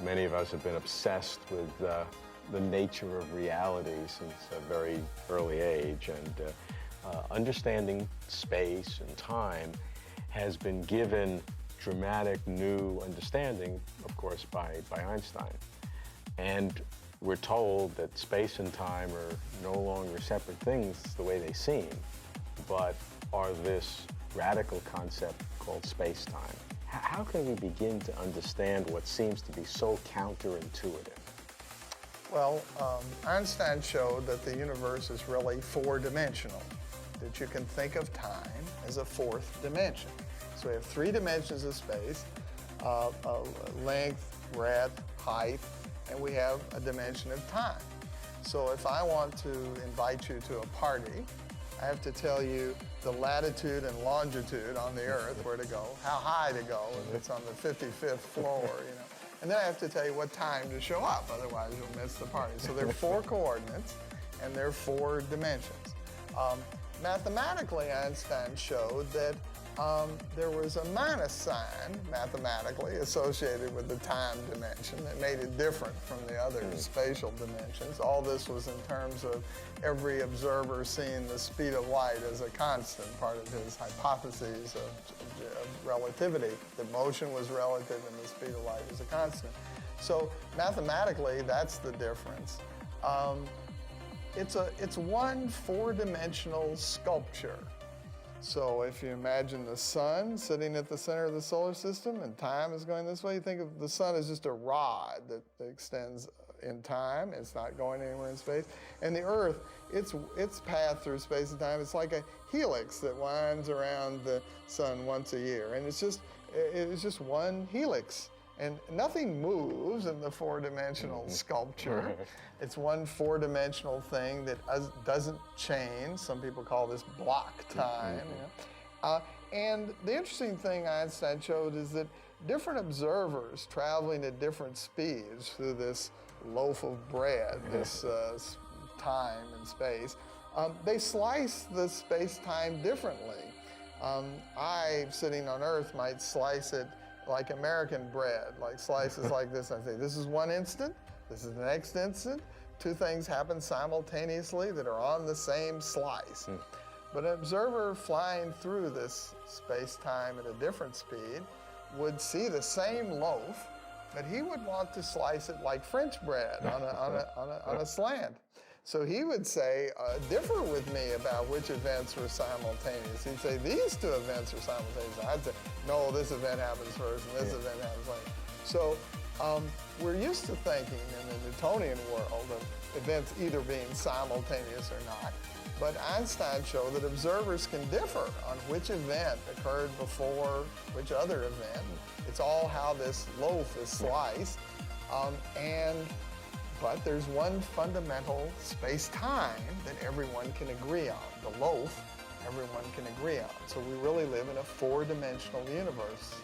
Many of us have been obsessed with the nature of reality since a very early age, and understanding space and time has been given dramatic new understanding, of course, by Einstein. And we're told that space and time are no longer separate things the way they seem, but are this radical concept called space-time. How can we begin to understand what seems to be so counterintuitive? Well, Einstein showed that the universe is really four-dimensional, that you can think of time as a fourth dimension. So we have three dimensions of space, length, breadth, height, and we have a dimension of time. So if I want to invite you to a party, I have to tell you the latitude and longitude on the Earth, where to go, how high to go, if it's on the 55th floor, And then I have to tell you what time to show up, otherwise you'll miss the party. So there are four coordinates, and there are four dimensions. Mathematically, Einstein showed that there was a minus sign, mathematically, associated with the time dimension that made it different from the other spatial dimensions. All this was in terms of every observer seeing the speed of light as a constant, part of his hypotheses of relativity. The motion was relative and the speed of light was a constant. So mathematically, that's the difference. It's one four-dimensional sculpture. So if you imagine the sun sitting at the center of the solar system and time is going this way, you think of the sun as just a rod that extends in time. It's not going anywhere in space. And the Earth, its path through space and time, it's like a helix that winds around the sun once a year. And it's just one helix. And nothing moves in the four-dimensional sculpture. It's one four-dimensional thing that doesn't change. Some people call this block time. And the interesting thing Einstein showed is that different observers traveling at different speeds through this loaf of bread, this time and space, they slice the space-time differently. I, sitting on Earth, might slice it like American bread, like slices like this. I say, this is one instant, this is the next instant. Two things happen simultaneously that are on the same slice. But an observer flying through this space-time at a different speed would see the same loaf, but he would want to slice it like French bread on a slant. So he would say, differ with me about which events were simultaneous. He'd say, these two events are simultaneous. I'd say, no, this event happens first and this event happens later. So we're used to thinking in the Newtonian world of events either being simultaneous or not. But Einstein showed that observers can differ on which event occurred before which other event. It's all how this loaf is sliced. But there's one fundamental space-time that everyone can agree on. The loaf, everyone can agree on. So we really live in a four-dimensional universe.